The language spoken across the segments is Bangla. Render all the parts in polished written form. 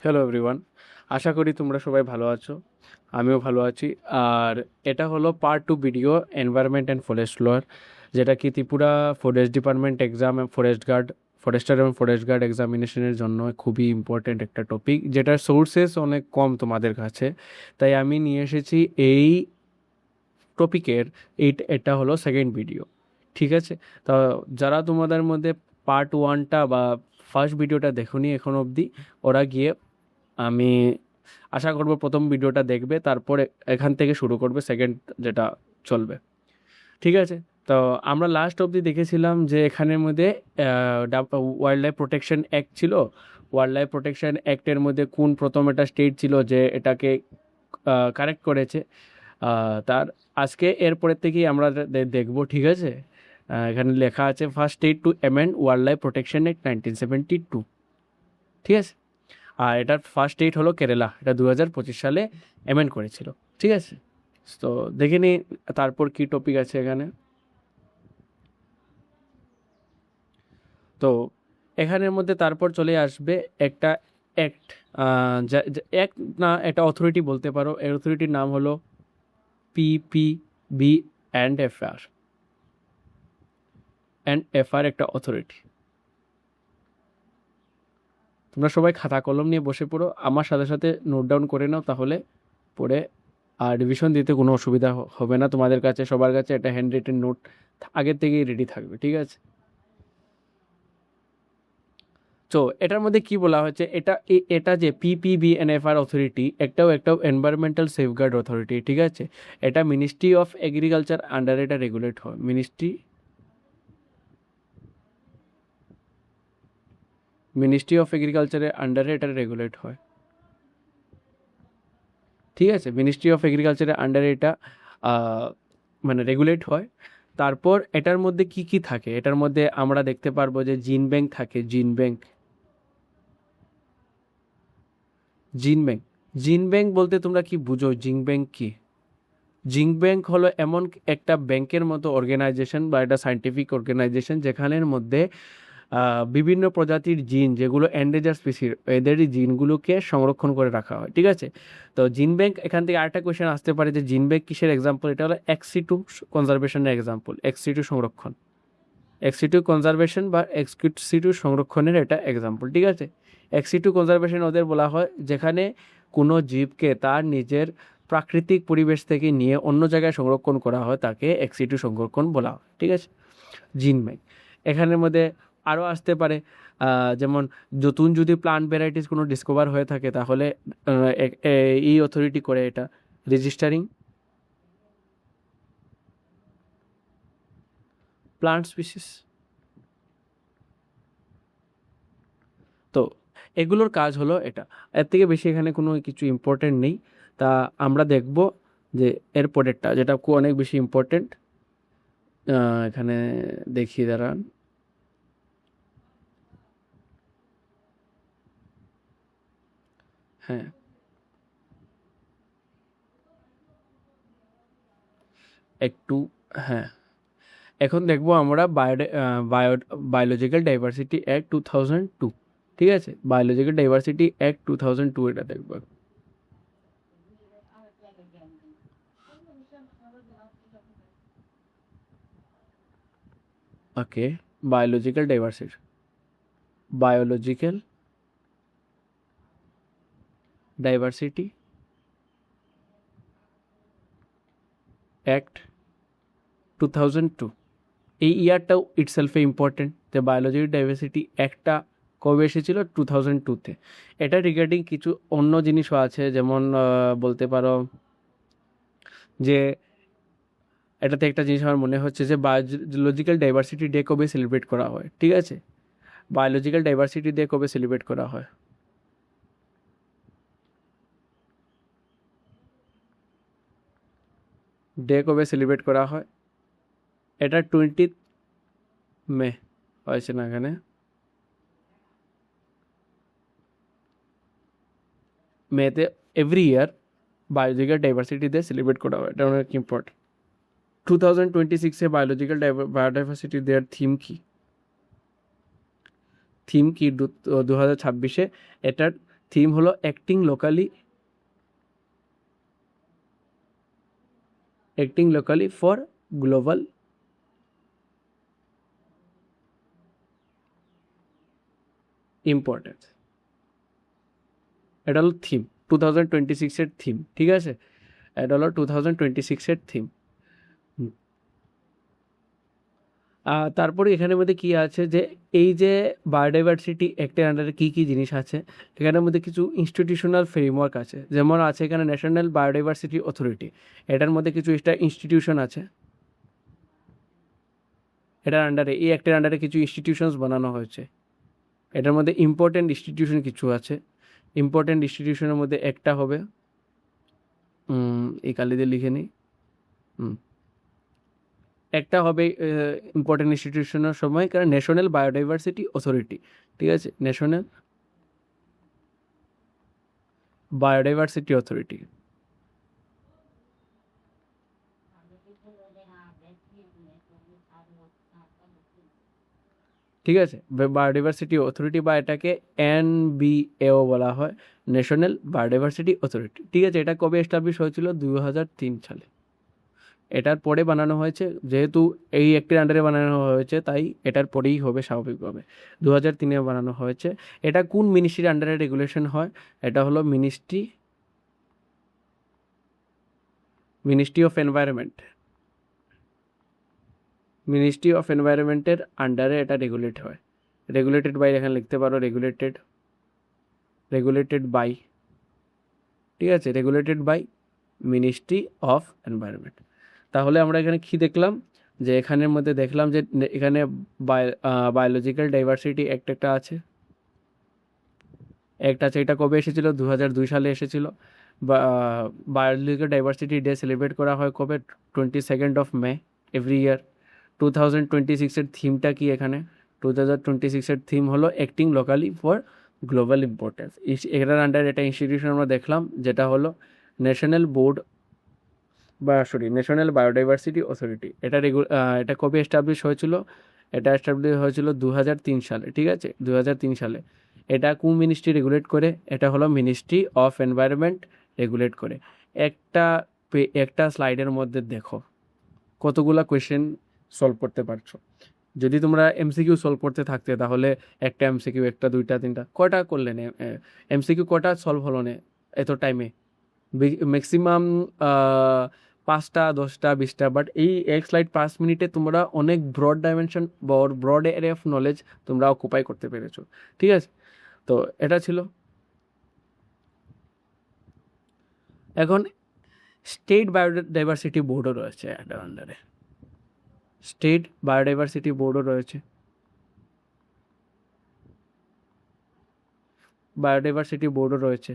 হ্যালো এভরিওয়ান, আশা করি তোমরা সবাই ভালো আছো। আমিও ভালো আছি। আর এটা হলো part 2 video environment and forest law, যেটা কি Tripura forest department exam, forester এবং ফরেস্ট গার্ড এক্সামিনেশনের জন্য খুবই ইম্পর্ট্যান্ট একটা টপিক, যেটার সোর্সেস অনেক কম তোমাদের কাছে। তাই আমি নিয়ে এসেছি এই টপিকের এটা হলো সেকেন্ড ভিডিও। ঠিক আছে, তো যারা তোমাদের মধ্যে পার্ট 1টা বা ফার্স্ট ভিডিওটা দেখোনি এখন অবধি, ওরা গিয়ে, আমি আশা করব প্রথম ভিডিওটা দেখবে, তারপরে এখান থেকে শুরু করবে সেকেন্ড যেটা চলবে। ঠিক আছে, তো আমরা লাস্ট অবধি দেখেছিলাম যে এখানের মধ্যে ওয়াইল্ড লাইফ প্রোটেকশন অ্যাক্ট ছিল। ওয়াইল্ড লাইফ প্রোটেকশন অ্যাক্টের মধ্যে কোন প্রথম একটা স্টেট ছিল যে এটাকে কারেক্ট করেছে। তার আজকে এরপরের থেকেই আমরা দেখব। ঠিক আছে, এখানে লেখা আছে first state to amend wild life protection act 1972। ঠিক আছে, আর এটার ফার্স্ট স্টেট হলো কেরালা, এটা 2025 সালে অ্যামেন্ড করেছিল। ঠিক আছে, তো দেখে নিই তারপর কি টপিক আছে এখানে। তো এখানের মধ্যে তারপর চলে আসবে একটা অ্যাক্ট, অ্যাক্ট না, একটা অথরিটি বলতে পারো। এই অথরিটির নাম হলো পিপিবি অ্যান্ড এফআর একটা অথরিটি। তোমরা সবাই খাতা কলম নিয়ে বসে পড়ো, আমার সাথে সাথে নোট ডাউন করে নাও, তাহলে পরে আর রিভিশন দিতে কোনো অসুবিধা হবে না। তোমাদের কাছে সবার কাছে একটা হ্যান্ড রিটেন নোট আগের থেকেই রেডি থাকবে। ঠিক আছে, তো এটার মধ্যে কি বলা হয়েছে, এটা যে পিপিবিএনএফআর অথরিটি একটাও এনভায়রনমেন্টাল সেফগার্ড অথরিটি। ঠিক আছে, এটা মিনিস্ট্রি অফ এগ্রিকালচার আন্ডারে এটা রেগুলেট হয়। মিনিস্ট্রি অফ এগ্রিকালচারের আন্ডারে এটা রেগুলেট হয়। ঠিক আছে, মিনিস্ট্রি অফ এগ্রিকালচারের আন্ডারে এটা মানে রেগুলেট হয়। তারপর এটার মধ্যে কি কি থাকে, এটার মধ্যে আমরা দেখতে পারবো যে জিন ব্যাংক থাকে। জিন ব্যাংক বলতে তোমরা কি বুঝো? জিন ব্যাংক কি? জিন ব্যাংক হলো এমন একটা ব্যাংকের মতো অর্গানাইজেশন বা একটা সায়েন্টিফিক অর্গানাইজেশন যেখানের মধ্যে বিভিন্ন প্রজাতির জিন, যেগুলো এন্ডেঞ্জার স্পিসির, এদেরই জিনগুলোকে সংরক্ষণ করে রাখা হয়। ঠিক আছে, তো জিন ব্যাংক, এখান থেকে আরেকটা কোয়েশ্চেন আসতে পারে যে জিন ব্যাংক কিসের এক্সাম্পল? এটা হলো এক্সিটু কনজারভেশনের এক্সাম্পল। এক্সিটু কনজারভেশন বা এক্সিটু সংরক্ষণের এটা এক্সাম্পল। ঠিক আছে, এক্সিটু কনজারভেশন ওদের বলা হয় যেখানে কোনো জীবকে তার নিজের প্রাকৃতিক পরিবেশ থেকে নিয়ে অন্য জায়গায় সংরক্ষণ করা হয়, তাকে এক্সিটু সংরক্ষণ বলা হয়। ঠিক আছে, জিন ব্যাংক। এখানের মধ্যে আরও আসতে পারে, যেমন নতুন যদি প্লান্ট ভ্যারাইটিস কোনো ডিসকভার হয়ে থাকে, তাহলে এই অথরিটি করে এটা রেজিস্টারিং প্লান্ট স্পিসিস। তো এগুলোর কাজ হলো এটা, এর থেকে বেশি এখানে কোনো কিছু ইম্পর্টেন্ট নেই। তা আমরা দেখব যে এর পরেরটা, যেটা অনেক বেশি ইম্পর্টেন্ট। এখানে দেখি, দাঁড়ান। হ্যাঁ, একটু, হ্যাঁ, এখন দেখবো আমরা বায়োলজিক্যাল ডাইভার্সিটি অ্যাক্ট 2002। ঠিক আছে, বায়োলজিক্যাল ডাইভার্সিটি অ্যাক্ট 2002 এটা দেখবো। Okay, biological diversity biological diversity act 2002। এই ইয়ারটাও ইটসেলফে ইম্পর্টেন্ট, যে বায়োলজিক্যাল ডাইভার্সিটি অ্যাক্টটা কবে এসেছিল? 2002-তে। এটা রিগার্ডিং কিছু অন্য জিনিসও আছে, যেমন বলতে পারো যে এটাতে একটা জিনিস আমার মনে হচ্ছে যে বায়োলজিক্যাল ডাইভার্সিটি ডে কবে সেলিব্রেট করা হয়। ঠিক আছে, বায়োলজিক্যাল ডাইভার্সিটি ডে কবে সেলিব্রেট করা হয়? ডে কবে সেলিব্রেট করা হয়? এটা 20 মে হয়েছে না এখানে? মেতে every year biological diversity day celebrate করা হয়, এটা অনেক ইম্পর্টেন্ট। 2026-এ বায়োলজিক্যাল বায়োডাইভার্সিটি দেওয়ার থিম কি 2026-এ এটার থিম হলো acting locally for global importance. এটা হলো থিম 2026-এর থিম, ঠিক আছে, এটা হলো 2026-এর থিম। তারপরে এখানের মধ্যে কি আছে যে এই যে বায়োডাইভার্সিটি অ্যাক্টের আন্ডারে কী কী জিনিস আছে, এখানের মধ্যে কিছু ইনস্টিটিউশনাল ফ্রেমওয়ার্ক আছে, যেমন আছে এখানে ন্যাশনাল বায়োডাইভার্সিটি অথরিটি, এটার মধ্যে কিছু ইনস্টিটিউশন আছে, এটার আন্ডারে এই অ্যাক্টের আন্ডারে কিছু ইনস্টিটিউশনস বানানো হয়েছে। এটার মধ্যে ইম্পর্টেন্ট ইনস্টিটিউশন কিছু আছে, ইম্পর্টেন্ট ইনস্টিটিউশনের মধ্যে একটা হবে এই কালি দিয়ে লিখে নিই, একটা হবে ইম্পর্টেন্ট ইনস্টিটিউশনের সময় কারণ ন্যাশনাল বায়োডাইভার্সিটি অথরিটি, ঠিক আছে, ন্যাশনাল বায়োডাইভার্সিটি অথরিটি। ঠিক আছে, বায়োডাইভার্সিটি অথরিটি বা এটাকে NBAO বলা হয়, ন্যাশনাল বায়োডাইভার্সিটি অথরিটি। ঠিক আছে, এটা কবে এস্টাবলিশ হয়েছিল? 2003 সালে। এটার পরে বানানো হয়েছে, যেহেতু এই একটির আন্ডারে বানানো হয়েছে তাই এটার পরেই হবে স্বাভাবিকভাবে। 2003-এ বানানো হয়েছে। এটা কোন মিনিস্ট্রির আন্ডারে রেগুলেশন হয়? এটা হলো ministry of environment. Ministry of এনভায়রনমেন্টের আন্ডারে এটা রেগুলেট হয়। রেগুলেটেড বাই এখানে লিখতে পারো রেগুলেটেড বাই, ঠিক আছে, regulated by ministry of environment. তাহলে আমরা এখানে কি দেখলাম যে এখানের মধ্যে দেখলাম যে এখানে বায়োলজিক্যাল ডাইভার্সিটি একটা আছে, এটা কবে এসেছিল? 2002 সালে এসেছিল। বায়োলজিক্যাল ডাইভার্সিটি ডে সেলিব্রেট করা হয় কবে? 22 মে এভরি ইয়ার। 2026-এর থিমটা কি এখানে? 2026-এর থিম হলো acting locally for global importance. এটার আন্ডার একটা ইনস্টিটিউশন আমরা দেখলাম যেটা হলো ন্যাশনাল বায়োডাইভার্সিটি অথরিটি। এটা কবে এস্টাবলিশ হয়েছিল? এটা এস্টাবলিশ হয়েছিল 2003 সালে, ঠিক আছে, 2003 সালে। এটা কোন মিনিস্ট্রি রেগুলেট করে? এটা হলো মিনিস্ট্রি অফ এনভায়রনমেন্ট রেগুলেট করে। একটা স্লাইডের মধ্যে দেখো কতগুলা কোয়েশ্চেন সলভ করতে পারছো। যদি তোমরা MCQ সলভ করতে থাকতে তাহলে একটা MCQ, একটা, দুইটা, তিনটা, কয়টা করলেন? MCQ কয়টা সলভ হলো না এত টাইমে? ম্যাক্সিমাম 5টা, 10টা, 20টা। বাট এই এক স্লাইড 5 মিনিটে তোমরা অনেক ব্রড ডাইমেনশন বা ব্রড এরিয়া অফ নলেজ তোমরা অকুপাই করতে পেরেছো, ঠিক আছে। তো এটা ছিল। এখন স্টেট বায়োডাইভার্সিটি বোর্ডও রয়েছে এটার আন্ডারে, স্টেট বায়োডাইভার্সিটি বোর্ডও রয়েছে।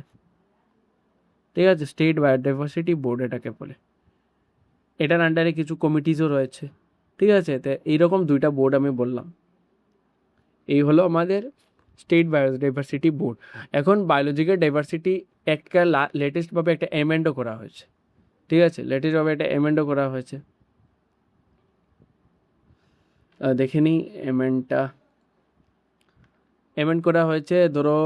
ঠিক আছে, স্টেট বায়োডাইভার্সিটি বোর্ড এটাকে বলে। এটার আন্ডারে কিছু কমিটিজও রয়েছে, ঠিক আছে। তো এইরকম 2টা বোর্ড আমি বললাম, এই হলো আমাদের স্টেট বায়োডাইভার্সিটি বোর্ড। এখন বায়োলজিক্যাল ডাইভার্সিটি একটা লেটেস্টভাবে একটা অ্যামেন্ডও করা হয়েছে, ঠিক আছে, করা হয়েছে। দেখে নিই অ্যামেন্ড করা হয়েছে। ধরো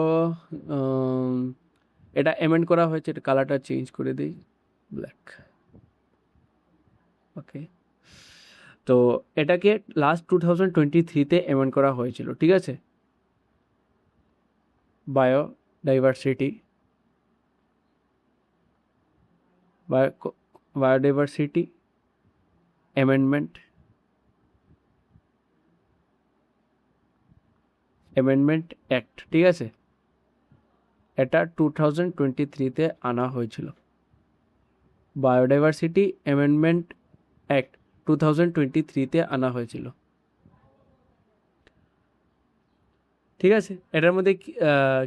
এটা অ্যামেন্ড করা হয়েছে, এটা কালারটা চেঞ্জ করে দিই, ব্ল্যাক, ওকে। তো এটাকে লাস্ট 2023-তে অ্যামেন্ড করা হয়েছিল, ঠিক আছে, বায়োডাইভার্সিটি অ্যামেন্ডমেন্ট অ্যাক্ট, ঠিক আছে। এটা 2023-তে আনা হয়েছিল। বায়োডাইভার্সিটি অ্যামেন্ডমেন্ট অ্যাক্ট 2023-তে আনা হয়েছিল, ঠিক আছে। এটার মধ্যে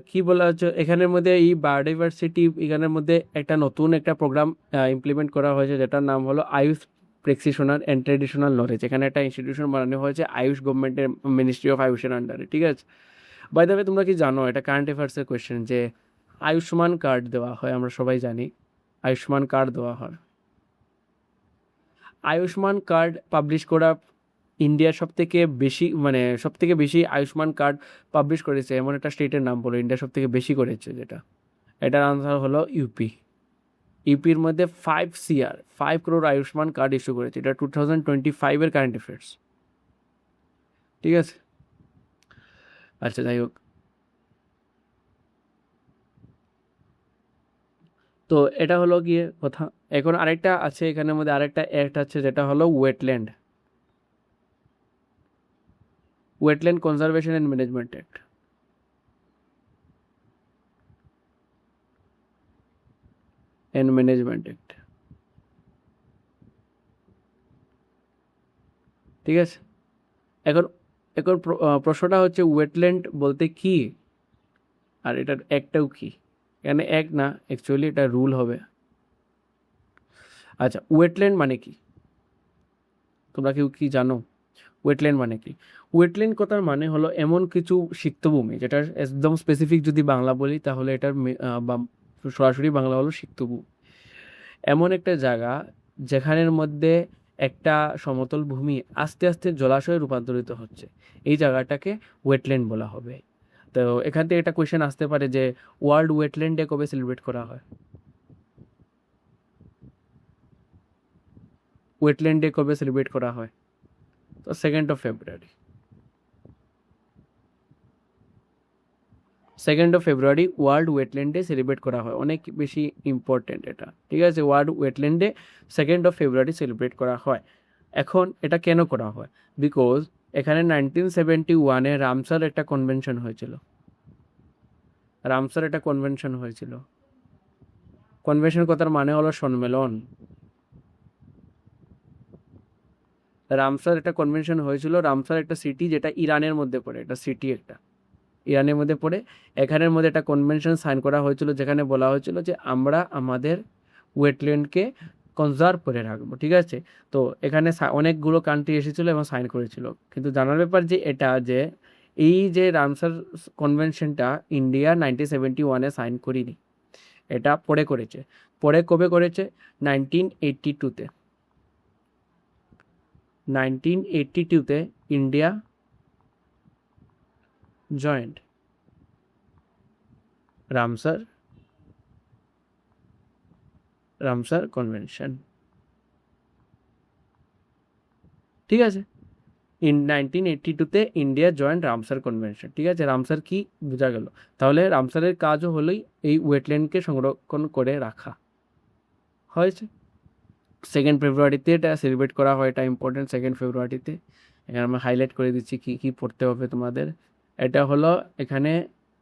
কি বলা হচ্ছে এখানের মধ্যে এই বায়োডাইভার্সিটি, এখানের মধ্যে একটা নতুন একটা প্রোগ্রাম ইমপ্লিমেন্ট করা হয়েছে যেটার নাম হলো Ayush practitioner and traditional knowledge. এখানে একটা ইনস্টিটিউশন বানানো হয়েছে আয়ুষ গভর্নমেন্টের মিনিস্ট্রি অফ আয়ুষের আন্ডারে, ঠিক আছে। বাই দ্য ওয়ে, তোমরা কি জানো, এটা কারেন্ট অ্যাফেয়ার্সের কোয়েশ্চেন, যে আয়ুষ্মান কার্ড দেওয়া হয়, আমরা সবাই জানি আয়ুষ্মান কার্ড দেওয়া হয়। আয়ুষ্মান কার্ড পাবলিশ করা ইন্ডিয়ার সব থেকে বেশি আয়ুষ্মান কার্ড পাবলিশ করেছে এমন একটা স্টেটের নাম বলো, ইন্ডিয়া সব থেকে বেশি করেছে যেটা। এটার আনসার হলো ইউপি। ইউপির মধ্যে 5 crore আয়ুষ্মান কার্ড ইস্যু করেছে, এটা 2025-এর কারেন্ট অ্যাফেয়ার্স। ঠিক আছে, আচ্ছা যাই হোক, তো এটা হলো গিয়ে কথা। এখন আরেকটা আছে এখানের মধ্যে, আরেকটা অ্যাক্ট আছে যেটা হলো wetland conservation and management act. ঠিক আছে, এখন এখন প্রশ্নটা হচ্ছে ওয়েটল্যান্ড বলতে কি, আর এটার একটাও কি। এখানে এক না, অ্যাকচুয়ালি এটা রুল হবে। আচ্ছা, ওয়েটল্যান্ড মানে কি, তোমরা কেউ কি জানো ওয়েটল্যান্ড মানে কি? ওয়েটল্যান্ড কথার মানে হলো এমন কিছু সিক্তভূমি, যেটা একদম স্পেসিফিক যদি বাংলা বলি তাহলে এটার সরাসরি বাংলা হলো সিক্তভূমি। এমন একটা জায়গা যেখানের মধ্যে একটা সমতল ভূমি আস্তে আস্তে জলাশয়ে রূপান্তরিত হচ্ছে, এই জায়গাটাকে ওয়েটল্যান্ড বলা হবে। তো এখান থেকে একটা কোয়েশ্চেন আসতে পারে যে ওয়ার্ল্ড ওয়েটল্যান্ড ডে কবে সেলিব্রেট করা হয়? ওয়েটল্যান্ড ডে কবে সেলিব্রেট করা হয়? তো 2nd of February। 2nd of February world wetland day celebrate করা হয়, অনেক বেশি ইম্পর্টেন্ট এটা। ঠিক আছে, world wetland day 2nd of February celebrate করা হয়। এখন এটা কেন করা হয়? বিকজ এখানে 1971-এ রামসার একটা কনভেনশন হয়েছিল। কনভেনশন কথার মানে হলো সম্মেলন। রামসার একটা কনভেনশন হয়েছিল, রামসার একটা সিটি যেটা ইরানের মধ্যে পড়ে, একটা সিটি একটা ইরানের মধ্যে পড়ে। এখানের মধ্যে একটা কনভেনশন সাইন করা হয়েছিল যেখানে বলা হয়েছিল যে আমরা আমাদের ওয়েটল্যান্ডকে কনজার্ভ করে রাখবো। ঠিক আছে, তো এখানে অনেকগুলো কান্ট্রি এসেছিলো এবং সাইন করেছিল। কিন্তু জানার ব্যাপার যে এটা যে এই যে রামসার কনভেনশনটা ইন্ডিয়া 1971-এ সাইন করিনি, এটা পরে করেছে। পরে কবে করেছে? 1982-তে। 1982-তে ইন্ডিয়া জয়েন্ট রামসার কনভেনশন। ঠিক আছে, 1982-তে ইন্ডিয়া জয়েন্ট রামসার কনভেনশন। ঠিক আছে, রামসার কি বোঝা গেল? তাহলে রামসারের কাজও হলোই এই ওয়েটল্যান্ডকে সংরক্ষণ করে রাখা হয়েছে। 2nd February-তে এটা সেলিব্রেট করা হয়, এটা ইম্পর্টেন্ট। 2nd February-তে এখানে আমি হাইলাইট করে দিচ্ছি কী কী পড়তে হবে তোমাদের। এটা হলো এখানে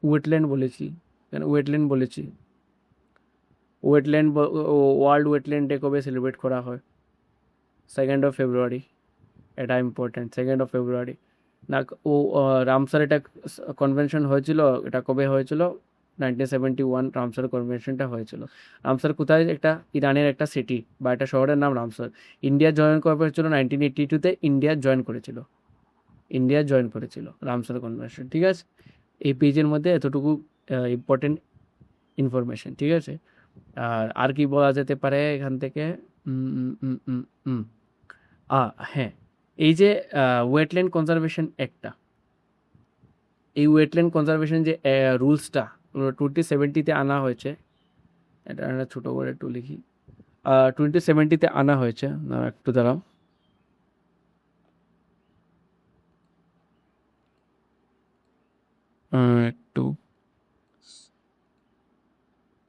ওয়েটল্যান্ড বলেছি, ওয়ার্ল্ড ওয়েটল্যান্ড ডে কবে সেলিব্রেট করা হয়? 2nd of February, এটা ইম্পর্টেন্ট। 2nd of February না, রামসার এটা কনভেনশন হয়েছিল, এটা কবে হয়েছিল? 1971 রামসার কনভেনশনটা হয়েছিল। রামসার কোথায়? একটা ইরানের একটা সিটি বা একটা শহরের নাম রামসার। ইন্ডিয়া জয়েন কবে হয়েছিল? 1982-তে ইন্ডিয়া জয়েন করেছিল রামসার কনভেনশন। ঠিক আছে, এই পেজের মধ্যে এতটুকু ইম্পর্টেন্ট ইনফরমেশন। ঠিক আছে, আর কি বলা যেতে পারে এখান থেকে? হ্যাঁ, এই যে ওয়েটল্যান্ড কনজারভেশন অ্যাক্টটা, এই ওয়েটল্যান্ড কনজারভেশন যে রুলসটা 2070-তে আনা হয়েছে। এটা আমরা ছোটো করে একটু লিখি। 2070-তে আনা হয়েছে, একটু দাঁড়াও। একটু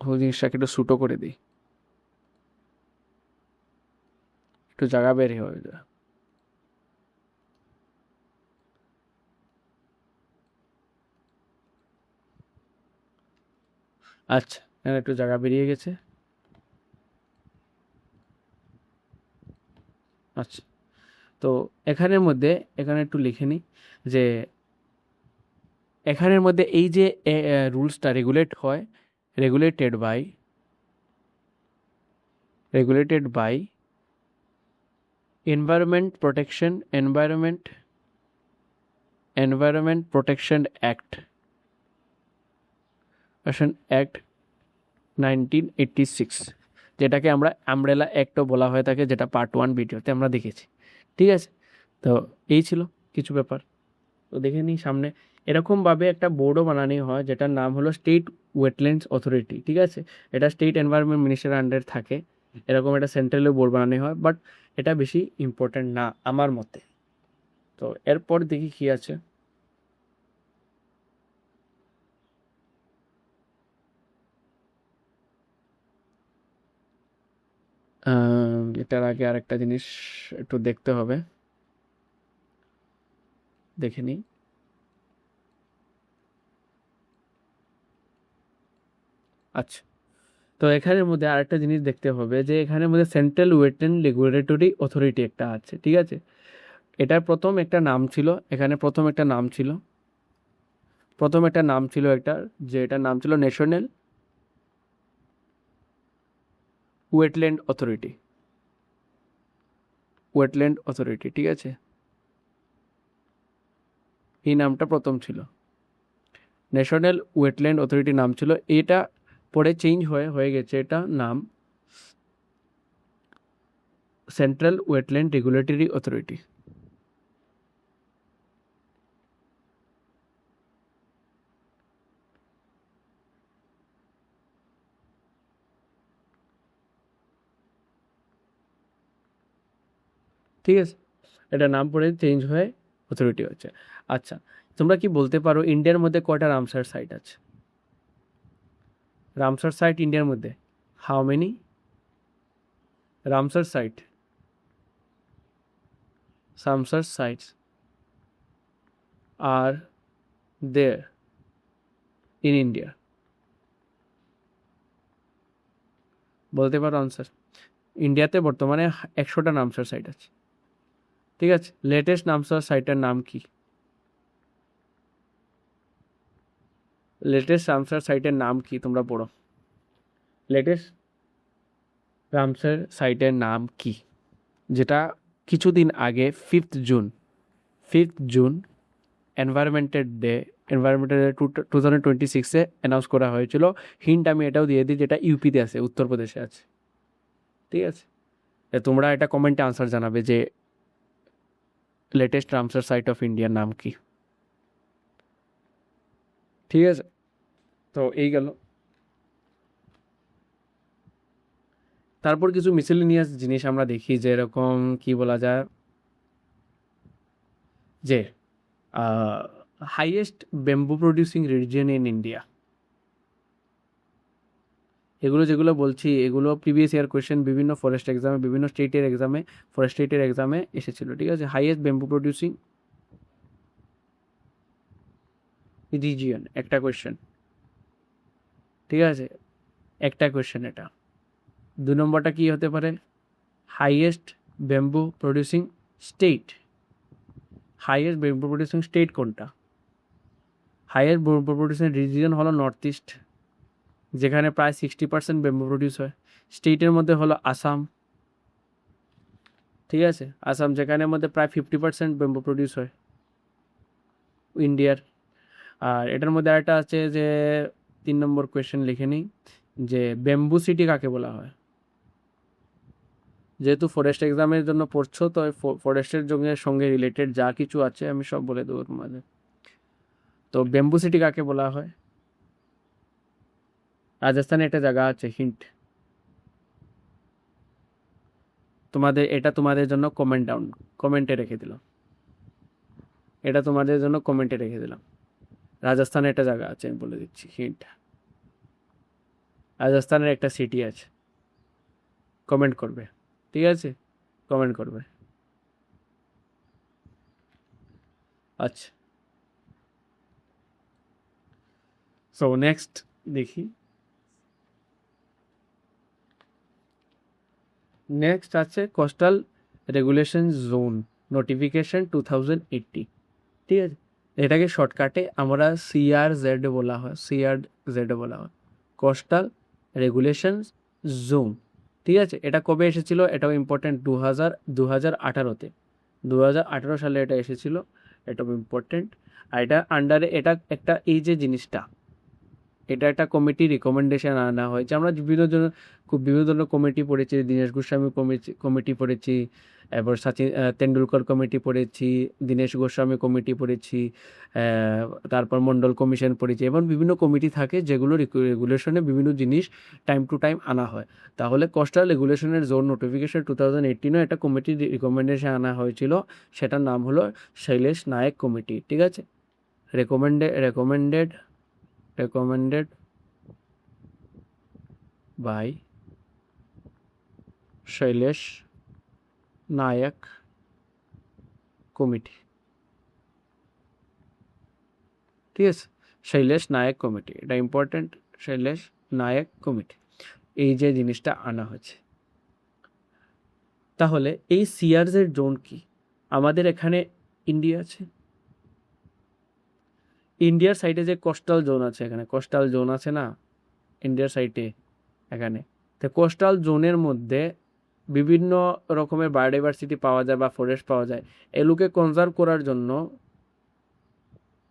জিনিসটাকে একটু ছোটো করে দিই, একটু জায়গা বের হয়ে যায়। আচ্ছা, এখানে একটু জায়গা বেরিয়ে গেছে। আচ্ছা, তো এখানে একটু লিখে নিই যে এখানের মধ্যে এই যে রুলসটা regulated by environment protection act 1986, যেটাকে আমরা আমব্রেলা অ্যাক্টও বলা হয়ে থাকে, যেটা পার্ট 1 ভিডিওতে আমরা দেখেছি। ঠিক আছে, তো এই ছিল কিছু ব্যাপার। তো দেখে নিই সামনে এরকমভাবে একটা বোর্ডও বানানো হয় যেটার নাম হলো স্টেট ওয়েটল্যান্ডস অথরিটি, ঠিক আছে। এটা স্টেট এনভায়রনমেন্ট মিনিস্টারের আন্ডারে থাকে, এরকম একটা সেন্ট্রালে বোর্ড বানানো হয়, বাট এটা বেশি ইম্পর্ট্যান্ট না আমার মতে। তো এরপর দেখি কী আছে। এটার আগে আরেকটা জিনিস একটু দেখতে হবে, দেখে নিই। আচ্ছা, তো এখানের মধ্যে আরেকটা জিনিস দেখতে হবে যে এখানের মধ্যে সেন্ট্রাল ওয়েটল্যান্ড রেগুলেটরি অথরিটি একটা আছে, ঠিক আছে। এটার প্রথম একটা নাম ছিল, এখানে প্রথম একটা নাম ছিল, এটার যে এটার নাম ছিল ন্যাশনাল ওয়েটল্যান্ড অথরিটি, ঠিক আছে। এই নামটা প্রথম ছিল, ন্যাশনাল ওয়েটল্যান্ড অথরিটি নাম ছিল। এটা পরে চেঞ্জ হয়ে গেছে, এটা নাম সেন্ট্রাল ওয়েটল্যান্ড রেগুলেটরি অথরিটি। ঠিক আছে, এটা নাম পরে চেঞ্জ হয়ে অথরিটি হচ্ছে। আচ্ছা, তোমরা কি বলতে পারো ইন্ডিয়ার মধ্যে কয়টা রামসার সাইট আছে? রামসার সাইট ইন্ডিয়ার মধ্যে how many Ramsar site are there in India? বলতে পারো আনসার? ইন্ডিয়াতে বর্তমানে 100টা রামসার সাইট আছে, ঠিক আছে। লেটেস্ট রামসার সাইটের নাম কি? লেটেস্ট রামসার সাইটের নাম কি তোমরা পড়ো। লেটেস্ট রামসার সাইটের নাম কি, যেটা কিছুদিন আগে 5th জুন এনভায়রনমেন্টের ডে 2026-এ অ্যানাউন্স করা হয়েছিল। হিন্ট আমি এটাও দিয়ে দিই, যেটা ইউপিতে আছে, উত্তরপ্রদেশে আছে, ঠিক আছে। তোমরা এটা কমেন্টে আনসার জানাবে যে লেটেস্ট রামসার সাইট অফ ইন্ডিয়ার নাম কি, ঠিক আছে। তো এই গেল। তারপর কিছু মিসেলিনিয়াস জিনিস আমরা দেখি, যে এরকম কি বলা যায়, যে highest bamboo producing region in India. এগুলো যেগুলো বলছি এগুলো প্রিভিয়াস ইয়ার কোয়েশ্চেন বিভিন্ন ফরেস্ট এক্সামে, বিভিন্ন স্টেটের এক্সামে এসেছিল, ঠিক আছে। হাইয়েস্ট ব্যাম্বু প্রডিউসিং রিজিয়ন একটা কোয়েশ্চেন, ঠিক আছে, একটা কোয়েশ্চেন এটা। 2 নম্বরটা কি হতে পারে? Highest bamboo producing state. Highest bamboo producing state কোনটা? হাইয়েস্ট ব্যাম্বু প্রডিউসিং রিজিয়ন হলো নর্থ ইস্ট, যেখানে প্রায় 60% ব্যাম্বু প্রডিউস হয়। স্টেটের মধ্যে হলো আসাম, ঠিক আছে, আসাম, যেখানের মধ্যে প্রায় 50% ব্যাম্বু প্রডিউস হয় ইন্ডিয়ার। আর এটার মধ্যে আরেকটা আছে যে 3 নম্বর কোয়েশ্চেন লিখে নিই, যে ব্যাম্বু সিটি কাকে বলা হয়? যেহেতু ফরেস্ট এক্সামের জন্য পড়ছো, তো ফরেস্টের সঙ্গে রিলেটেড যা কিছু আছে আমি সব বলে দেবো তোমাদের। তো ব্যাম্বু সিটি কাকে বলা হয়? রাজস্থানে একটা জায়গা আছে, হিন্ট তোমাদের জন্য কমেন্টে রেখে দিলাম, এটা তোমাদের জন্য কমেন্টে রেখে দিলাম। রাজস্থানে একটা জায়গা আছে, আমি বলে দিচ্ছি হিন্ট। রাজস্থানের একটা সিটি আছে, কমেন্ট করবে, ঠিক আছে, কমেন্ট করবে। আচ্ছা, সো নেক্সট দেখি। নেক্সট আছে কোস্টাল রেগুলেশন জোন নোটিফিকেশন 2080, ঠিক আছে। এটাকে শর্টকাটে আমরা CRZ বলা হয়, কোস্টাল রেগুলেশন জোন, ঠিক আছে। এটা কবে এসেছিল? এটাও ইম্পর্টেন্ট, 2018-তে, 2018 সালে এটা এসেছিল, এটাও ইম্পর্টেন্ট। আর এটা আন্ডারে এটা একটা, এই যে জিনিসটা, এটা একটা কমিটি রিকমেন্ডেশন আনা হয়েছে। আমরা বিভিন্ন ধরনের কমিটি পড়েছি, দীনেশ গোস্বামী কমিটি পড়েছি, এবার সচিন তেন্ডুলকর কমিটি পড়েছি, দীনেশ গোস্বামী কমিটি পড়েছি, তারপর মন্ডল কমিশন পড়েছি। এবং বিভিন্ন কমিটি থাকে যেগুলো রেগুলেশনে বিভিন্ন জিনিস টাইম টু টাইম আনা হয়। তাহলে কোস্টাল রেগুলেশনের জোন নোটিফিকেশন 2018 একটা কমিটি রিকমেন্ডেশন আনা হয়েছিল, সেটার নাম হলো শৈলেশ নায়ক কমিটি। ঠিক আছে, recommended by Shailesh Nayak Committee। ঠিক আছে, শৈলেশ নায়ক কমিটি, এটা ইম্পর্টেন্ট। শৈলেশ নায়ক কমিটি, এই যে জিনিসটা আনা হয়েছে। তাহলে এই সিআরজেড জোন কি? আমাদের এখানে ইন্ডিয়া আছে, ইন্ডিয়ার সাইডে যে কোস্টাল জোন আছে, এখানে কোস্টাল জোন আছে না ইন্ডিয়ার সাইডে, এখানে তো কোস্টাল জোনের মধ্যে বিভিন্ন রকমের বায়োডাইভার্সিটি পাওয়া যায় বা ফরেস্ট পাওয়া যায়। এগুলোকে কনজার্ভ করার জন্য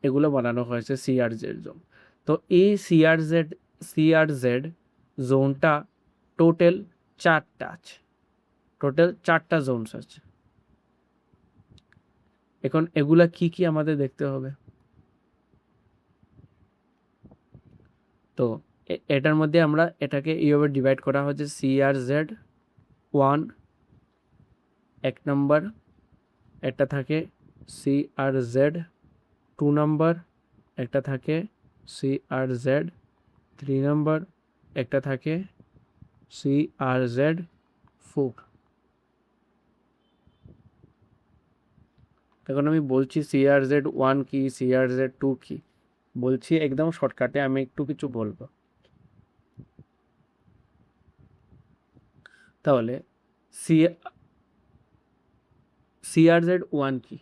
এগুলো বানানো হয়েছে সিআরজেড জোন। তো এই সিআরজেড জোনটা টোটাল 4টা আছে, টোটাল 4টা জোনস আছে। এখন এগুলা কি কি আমাদের দেখতে হবে। তো এটার মধ্যে আমরা এটাকে এইভাবে ডিভাইড করা হচ্ছে, CRZ1 1 নম্বর, একটা থাকে CRZ2 নম্বর, একটা থাকে CRZ3 নম্বর, একটা থাকে CRZ4। এখন আমি বলছি CRZ1 কি, CRZ2 কি, বলছি একদম শর্টকাটে, আমি একটু কিছু বলবো। তাহলে CRZ1 কি?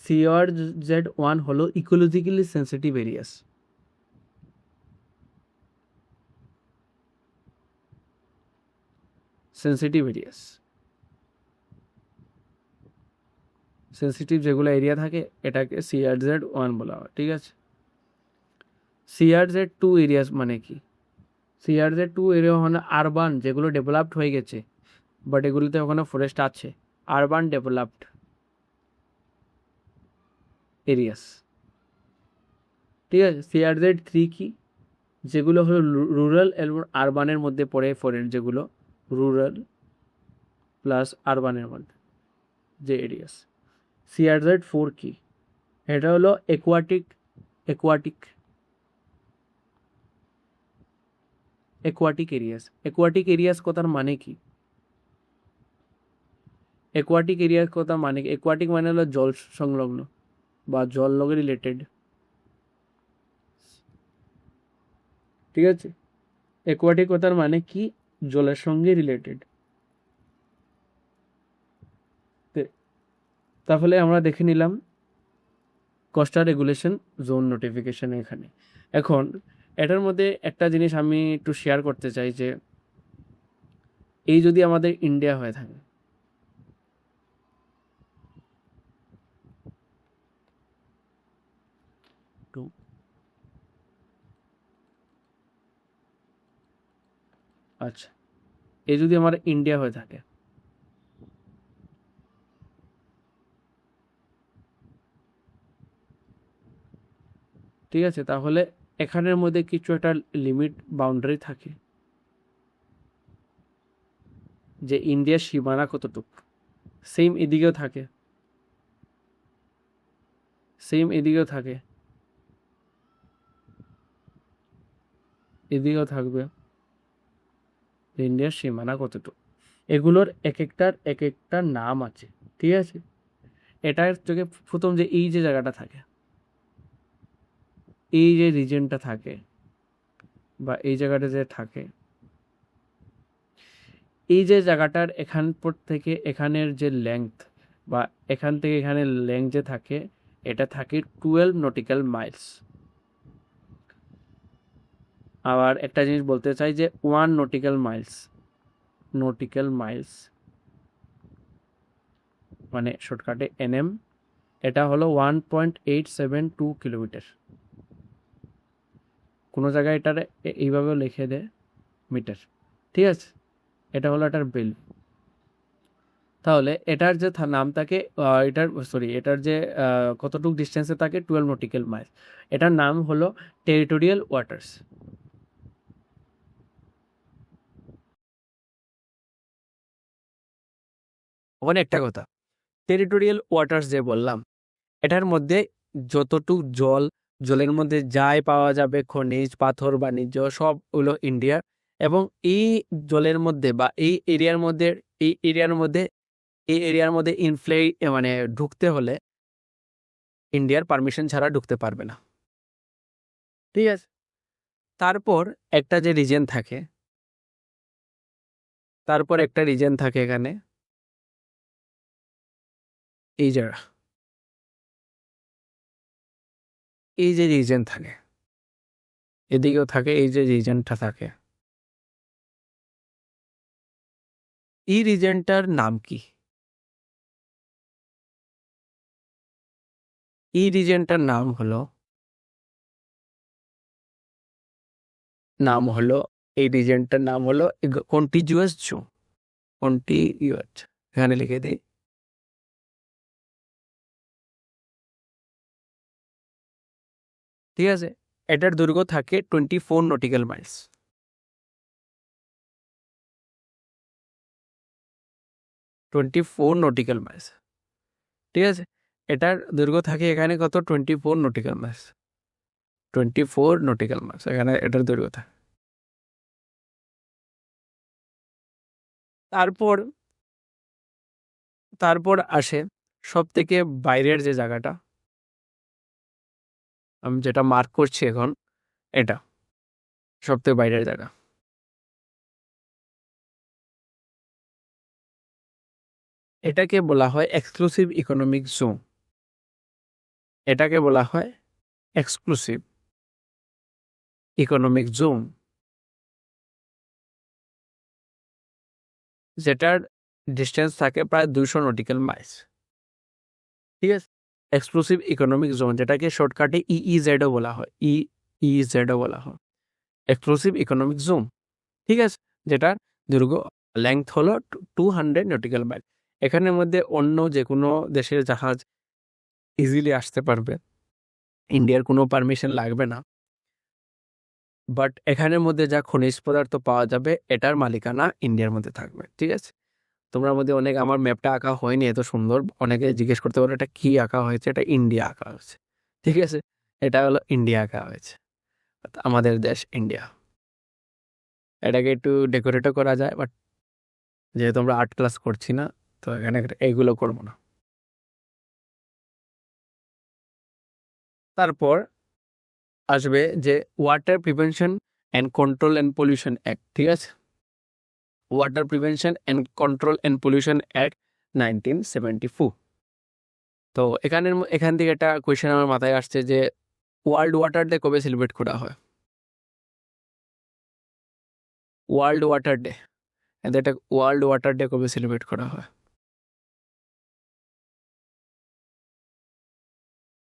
CRZ1 হলো ইকোলজিক্যালি সেন্সিটিভ এরিয়াস। সেন্সিটিভ যেগুলো এরিয়া থাকে এটাকে CRZ1 বলা হয়। ঠিক আছে, CRZ2 এরিয়াস মানে কি? CRZ2 এরিয়া মানে আরবান, যেগুলো ডেভেলপড হয়ে গেছে বাট এগুলোতে ওখানে ফরেস্ট আছে, আরবান ডেভেলপড এরিয়াস। ঠিক আছে, CRZ3 কি? যেগুলো হলো রুরাল এবং আরবানের মধ্যে পড়ে ফরেস্ট, যেগুলো রুরাল প্লাস আরবানের মধ্যে যে এরিয়াস। CRZ4 কি? এটা হলো একুয়াটিক এরিয়াস কথার মানে কি? একুয়াটিক মানে হলো জল সংলগ্ন বা জল লগে রিলেটেড। ঠিক আছে, একুয়াটিক কথার মানে কি? জলের সঙ্গে রিলেটেড। তাহলে আমরা দেখে নিলাম কোস্টাল রেগুলেশন জোন নোটিফিকেশন এখানে। এখন এটার মধ্যে একটা জিনিস আমি একটু শেয়ার করতে চাই, যে এই যদি আমাদের ইন্ডিয়া হয়ে থাকে, আচ্ছা, এই যদি আমার ইন্ডিয়া হয়ে থাকে, ঠিক আছে, তাহলে এখানের মধ্যে কিছু একটা লিমিট বাউন্ডারি থাকে, যে ইন্ডিয়ার সীমানা কতটুকু। সেম এদিকেও থাকে, এদিকেও থাকবে, ইন্ডিয়ার সীমানা কতটুকু। এগুলোর এক একটার নাম আছে। ঠিক আছে, এটার চোখে প্রথম যে এই যে জায়গাটা থাকে, এই যে রিজনটা থাকে বা এই জায়গাটা যে থাকে, এই যে জায়গাটার এখান থেকে এখানের যে লেংথ বা এখান থেকে এখানের লেংথ যে থাকে, এটা থাকে 12 নটিক্যাল মাইলস। আবার একটা জিনিস বলতে চাই যে 1 নটিক্যাল মাইলস মানে শর্টকাটে NM, এটা হলো 1.872 কিলোমিটার। কোনো জায়গায় এটার এইভাবেও লিখে দেয় মিটার, ঠিক আছে, এটা হলো এটার বিল। তাহলে এটার যে নাম থাকে এটার যে কতটুকু ডিস্টেন্সে থাকে 12 নটিক্যাল মাইল, এটার নাম হলো টেরিটোরিয়াল ওয়াটার্স। ওখানে একটা কথা, টেরিটোরিয়াল ওয়াটার্স যে বললাম, এটার মধ্যে যতটুক জলের মধ্যে যাই পাওয়া যাবে, খনিজ পাথর বাণিজ্য সবগুলো ইন্ডিয়ার, এবং এই জলের মধ্যে বা এই এরিয়ার মধ্যে মানে ঢুকতে হলে ইন্ডিয়ার পারমিশন ছাড়া ঢুকতে পারবে না, ঠিক আছে। তারপর একটা যে রিজন থাকে, এখানে এই জায়গা, এই যে রিজন থাকে, এদিকেও থাকে, এই যে রিজনটা থাকে, এই রিজনটার নাম কি? এই রিজনটার নাম হলো এই রিজনটার নাম হলো কন্টিজিউয়াস জোন। কন্টিজিউয়াস, এখানে লিখে দিই। ঠিক আছে, এটার দৈর্ঘ্য থাকে 24 নটিক্যাল মাইলস। 24 নটিক্যাল মাইলস, ঠিক আছে। এটার দৈর্ঘ্য থাকে এখানে কত? 24 নটিক্যাল মাইলস। 24 নটিক্যাল মাইলস এখানে এটার দৈর্ঘ্য থাকে। তারপর আসে সব থেকে বাইরের যে জায়গাটা, আমি যেটা মার্ক করছি এখন, এটা সব থেকে বাইরের জায়গা। এটাকে বলা হয় এক্সক্লুসিভ ইকোনমিক জোন। এটাকে বলা হয় এক্সক্লুসিভ ইকোনমিক জোন, যেটার ডিস্টেন্স থাকে প্রায় 200 নটিক্যাল মাইলস, ঠিক আছে। এক্সক্লুসিভ ইকোনমিক জোন, যেটাকে শর্টকাটে ইইজেডও বলা হয়, ইইজেডও বলা হয় এক্সক্লুসিভ ইকোনমিক জোন, ঠিক আছে। যেটার দৈর্ঘ্য লেংথ হলো 200 নটিক্যাল মাইল। এখানের মধ্যে অন্য যে কোনো দেশের জাহাজ ইজিলি আসতে পারবে, ইন্ডিয়ার কোনো পারমিশন লাগবে না। বাট এখানের মধ্যে যা খনিজ পদার্থ পাওয়া যাবে, এটার মালিকানা ইন্ডিয়ার মধ্যে থাকবে, ঠিক আছে। তোমরা মধ্যে অনেক, আমার ম্যাপটা আঁকা হয়নি এত সুন্দর, অনেকে জিজ্ঞেস করতে পারো এটা কি আঁকা হয়েছে, এটা ইন্ডিয়া আঁকা হয়েছে, ঠিক আছে। এটা হলো ইন্ডিয়া আঁকা হয়েছে, আমাদের দেশ ইন্ডিয়া। এটাকে একটু ডেকোরেটও করা যায়, বাট যেহেতু আমরা আর্ট ক্লাস করছি না, তো এখানে এইগুলো করবো না। তারপর আসবে যে water prevention and control and pollution act, ঠিক আছে। Water prevention and control and pollution act 1974। তো এখান থেকে একটা কোয়েশ্চেন আমার মাথায় আসছে যে ওয়ার্ল্ড ওয়াটার ডে কবে সেলিব্রেট করা হয়? ওয়ার্ল্ড ওয়াটার ডে, এটা ওয়ার্ল্ড ওয়াটার ডে কবে সেলিব্রেট করা হয়?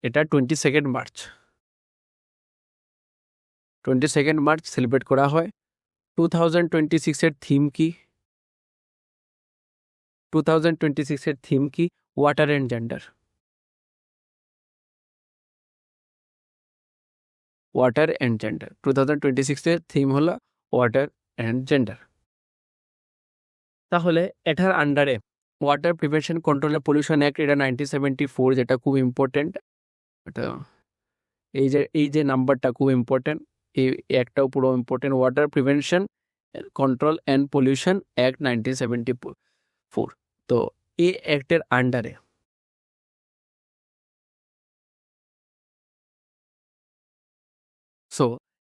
এটা 22 মার্চ। 22 মার্চ সেলিব্রেট করা হয়। 2026-এর থিম কি? 2026-এর থিম কি? Water and gender. Water and gender, 2026-এর থিম হলো ওয়াটার অ্যান্ড জেন্ডার। তাহলে এটার আন্ডারে water prevention control and pollution act, এটা 1974, যেটা খুব ইম্পর্টেন্ট। এটা এই যে নাম্বারটা খুব ইম্পর্টেন্ট, এই অ্যাক্টটাও পুরো important. Water prevention control and pollution act 1974। তো এই অ্যাক্টের আন্ডারে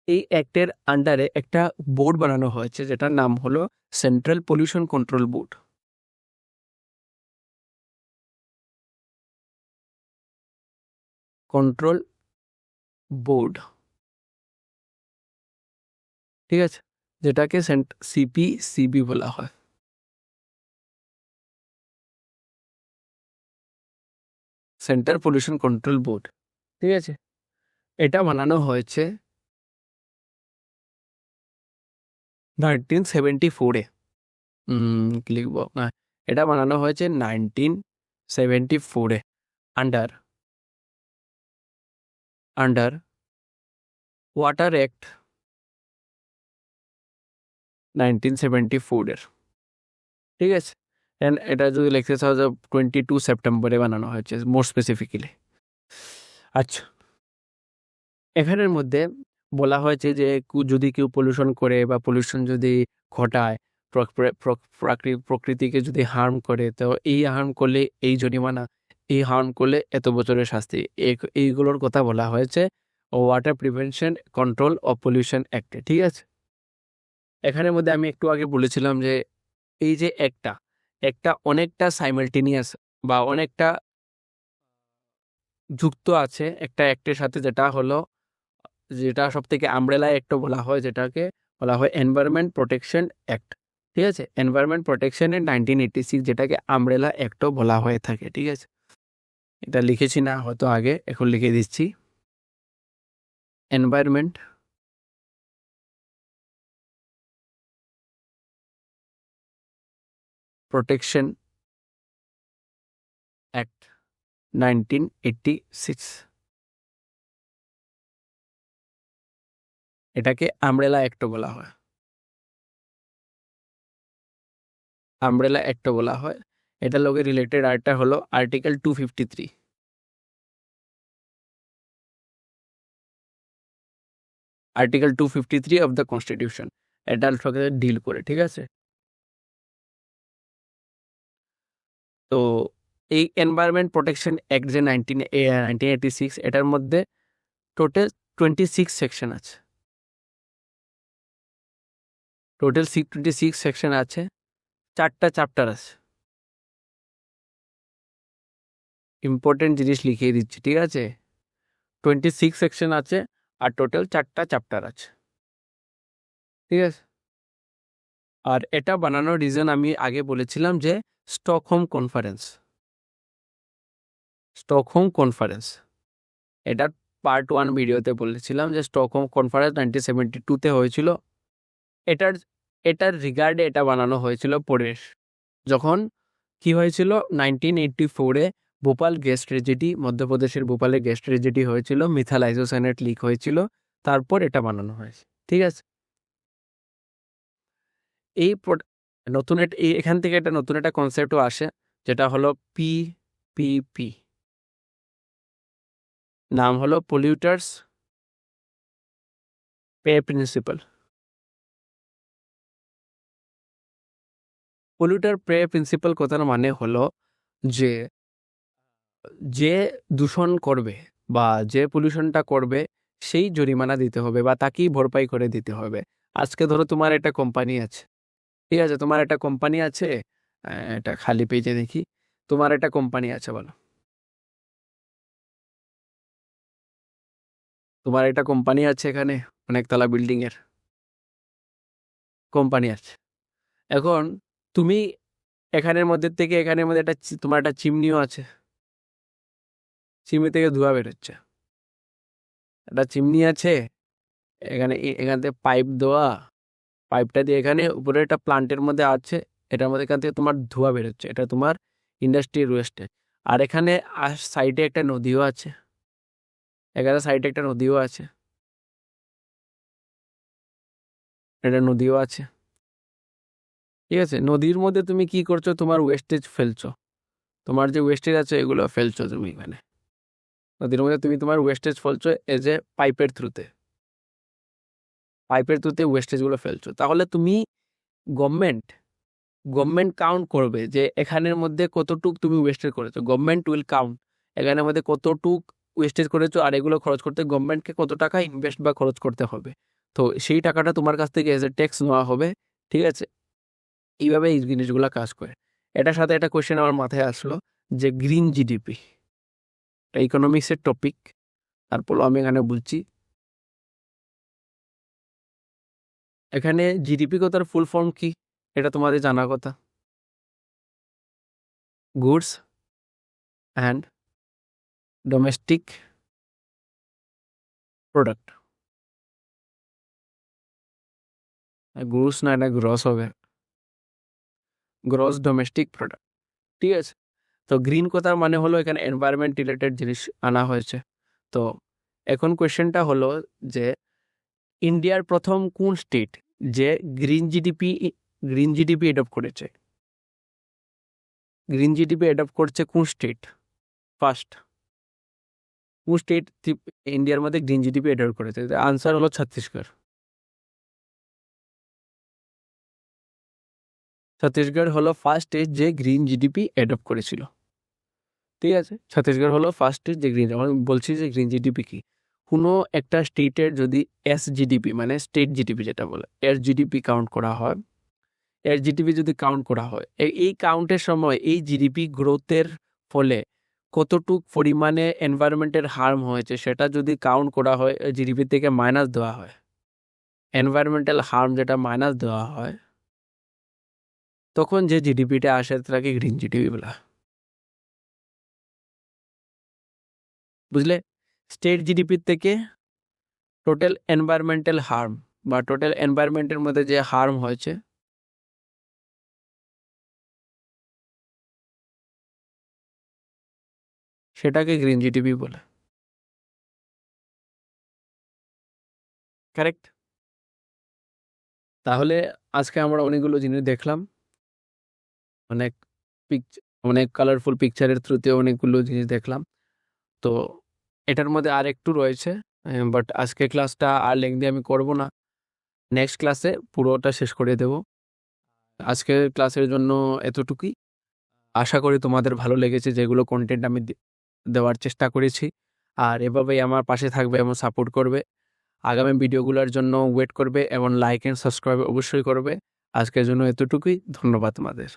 এই অ্যাক্টের আন্ডারে একটা বোর্ড বানানো হয়েছে, যেটার নাম হলো central pollution control board. Control board, ঠিক আছে, যেটাকে সিপিসিবি বলা হয়। সেন্ট্রাল পলিউশন কন্ট্রোল বোর্ড, ঠিক আছে। এটা বানানো হয়েছে 1974-এ কি লিখবো না, এটা বানানো হয়েছে 1974-এ আন্ডার ওয়াটার অ্যাক্ট 1974-এর, ঠিক আছে। অ্যান্ড এটা যদি লিখতে চাও যে 22 সেপ্টেম্বরে বানানো হয়েছে মোর স্পেসিফিক্যালি। আচ্ছা, এখানের মধ্যে বলা হয়েছে যে যদি কেউ পলিউশন করে বা পলিউশন যদি ঘটায়, প্রকৃতিকে যদি হার্ম করে, তো এই হার্ম করলে এই জরিমানা, এই হার্ম করলে এত বছরের শাস্তি, এইগুলোর কথা বলা হয়েছে water prevention control of pollution অ্যাক্টে, ঠিক আছে। এখানের মধ্যে আমি একটু আগে বলেছিলাম যে এই যে একটা অনেকটা সাইমালটেনিয়াস বা অনেকটা যুক্ত আছে একটা অ্যাক্টের সাথে, যেটা সব থেকে আমব্রেলা অ্যাক্টও বলা হয়, যেটাকে বলা হয় এনভায়রনমেন্ট প্রোটেকশন অ্যাক্ট, ঠিক আছে। এনভায়রনমেন্ট প্রোটেকশন এর 1986, যেটাকে আমব্রেলা অ্যাক্টও বলা হয়ে থাকে, ঠিক আছে। এটা লিখেছি না হয়তো আগে, এখন লিখে দিচ্ছি। এনভায়রনমেন্ট প্রোটেকশন অ্যাক্ট 1986, এটাকে আমব্রেলা অ্যাক্টও বলা হয়, আমব্রেলা অ্যাক্টও বলা হয়। এটার লগে রিলেটেড আরেকটা হলো article 253, article 253 of the constitution, এটার সাথে ডিল করে, ঠিক আছে। তো এই এনভায়রনমেন্ট প্রোটেকশন অ্যাক্ট যে 1986, এটার মধ্যে টোটাল 26 সেকশন আছে, টোটাল 26 সেকশন আছে, 4টা চ্যাপ্টার আছে। ইম্পর্টেন্ট জিনিস লিখিয়ে দিচ্ছি, ঠিক আছে। 26 সেকশন আছে আর টোটাল 4টা চ্যাপ্টার আছে, ঠিক আছে। আর এটা বানানোর রিজন আমি আগে বলেছিলাম যে স্টকহোম কনফারেন্স, এটার পার্ট 1 ভিডিওতে বলেছিলাম যে স্টকহোম কনফারেন্স 1972-তে হয়েছিল। এটার রিগার্ডে এটা বানানো হয়েছিল পরিবেশ। যখন কি হয়েছিল 1984-এ ভোপাল গ্যাস ট্র্যাজেডি, মধ্যপ্রদেশের ভোপালে গ্যাস ট্র্যাজেডি হয়েছিল, মিথাইল আইসোসায়ানেট লিক হয়েছিল, তারপর এটা বানানো হয়েছে, ঠিক আছে। এই এখান থেকে একটা নতুন একটা কনসেপ্টও আসে, যেটা হলো পিপিপি, নাম হলো পলিউটার্স পে প্রিন্সিপাল। পলিউটার পে প্রিন্সিপাল কথার মানে হলো যে যে দূষণ করবে বা যে পলিউশনটা করবে সেই জরিমানা দিতে হবে বা তাকেই ভরপাই করে দিতে হবে। আজকে ধরো তোমার একটা কোম্পানি আছে, ঠিক আছে, তোমার একটা কোম্পানি আছে, এটা খালি পেজে দেখি, তোমার একটা কোম্পানি আছে, বলো তোমার একটা কোম্পানি আছে, এখানে অনেকতলা বিল্ডিং এর কোম্পানি আছে। এখন তুমি এখানের মধ্যে থেকে এখানের মধ্যে তোমার একটা চিমনিও আছে, চিমনি থেকে ধোঁয়া বেরোচ্ছে, একটা চিমনি আছে, এখান থেকে পাইপ দেওয়া, পাইপটা দিয়ে এখানে উপরে একটা প্লান্টের মধ্যে আছে, এটার মধ্যে এখান থেকে তোমার ধোঁয়া বেরোচ্ছে, এটা তোমার ইন্ডাস্ট্রির ওয়েস্টে। আর এখানে সাইডে একটা নদীও আছে, এখানে সাইডে একটা নদীও আছে, এটা নদীও আছে, ঠিক আছে। নদীর মধ্যে তুমি কি করছো, তোমার ওয়েস্টেজ ফেলছো, তোমার যে ওয়েস্টেজ আছে এগুলো ফেলছো তুমি এখানে নদীর মধ্যে, তুমি তোমার ওয়েস্টেজ ফেলছো এজ এ পাইপের থ্রুতে ওয়েস্টেজগুলো ফেলছো। তাহলে তুমি গভর্নমেন্ট কাউন্ট করবে যে এখানের মধ্যে কতটুক তুমি ওয়েস্টেজ করেছো, গভর্নমেন্ট উইল কাউন্ট এখানের মধ্যে কতটুক ওয়েস্টেজ করেছো, আর এগুলো খরচ করতে গভর্নমেন্টকে কত টাকা ইনভেস্ট বা খরচ করতে হবে, তো সেই টাকাটা তোমার কাছ থেকে এজ এ ট্যাক্স নেওয়া হবে, ঠিক আছে। এইভাবে এই জিনিসগুলো কাজ করে। এটার সাথে একটা কোয়েশ্চেন আমার মাথায় আসলো যে গ্রিন জিডিপি, এটা ইকোনমিক্সের টপিক, তারপর আমি এখানে বলছি। এখানে জিডিপি কথার ফুল ফর্ম কি এটা তোমাদের জানা কথা, গুডস অ্যান্ড ডোমেস্টিক প্রোডাক্ট, গ্রুস না, এটা গ্রস হবে, গ্রস ডোমেস্টিক প্রোডাক্ট। ঠিক আছে, তো গ্রিন কথার মানে হলো এখানে এনভায়রনমেন্ট রিলেটেড জিনিস আনা হয়েছে। তো এখন কোয়েশ্চেনটা হলো যে ইন্ডিয়ার প্রথম কোন স্টেট যে গ্রিন জিডিপি অ্যাডপ্ট করেছে? গ্রিন জিডিপি অ্যাডপ্ট করছে কোন স্টেট? ফার্স্ট কোন স্টেট ইন্ডিয়ার মধ্যে গ্রিন জিডিপি অ্যাডপ্ট করেছে? আনসার হলো ছত্তিশগড়। ছত্তিশগড় হলো ফার্স্ট স্টেট যে গ্রিন জিডিপি অ্যাডপ্ট করেছিল। ঠিক আছে, ছত্তিশগড় হলো ফার্স্ট স্টেট যে গ্রিন, আমি বলছি যে গ্রিন জিডিপি কি, কোনো একটা স্টেটের যদি জিডিপি মানে স্টেট জিডিপি যেটা বলে জিডিপি কাউন্ট করা হয়, জিডিপি যদি কাউন্ট করা হয়, এই কাউন্টের সময় এই জিডিপি গ্রোথের ফলে কতটুক পরিমাণে এনভায়রনমেন্টের হার্ম হয়েছে সেটা যদি কাউন্ট করা হয়, জিডিপি থেকে মাইনাস দেওয়া হয়, এনভায়রনমেন্টাল হার্ম যেটা মাইনাস দেওয়া হয়, তখন যে জিডিপিটা আসে তাকে গ্রিন জিডিপি বলা হয়। বুঝলে, স্টেট জিডিপির থেকে টোটাল এনভায়রনমেন্টাল হার্ম বা টোটাল এনভায়রনমেন্টের মধ্যে যে হার্ম হয়েছে সেটাকে গ্রিন জিডিপি বলে। কারেক্ট। তাহলে আজকে আমরা অনেকগুলো জিনিস দেখলাম, অনেক অনেক কালারফুল পিকচারের থ্রুতে অনেকগুলো জিনিস দেখলাম। তো এটার মধ্যে আর একটু রয়েছে, বাট আজকে ক্লাসটা আর লেংদি আমি করব না, নেক্সট ক্লাসে পুরোটা শেষ করে দেব। আজকের ক্লাসের জন্য এতটুকুই। আশা করি তোমাদের ভালো লেগেছে যেগুলো কন্টেন্ট আমি দেওয়ার চেষ্টা করেছি, আর এভাবেই আমার পাশে থাকবে এবং সাপোর্ট করবে। আগামী ভিডিওগুলোর জন্য ওয়েট করবে এবং লাইক অ্যান্ড সাবস্ক্রাইব অবশ্যই করবে। আজকের জন্য এতটুকুই, ধন্যবাদ তোমাদের।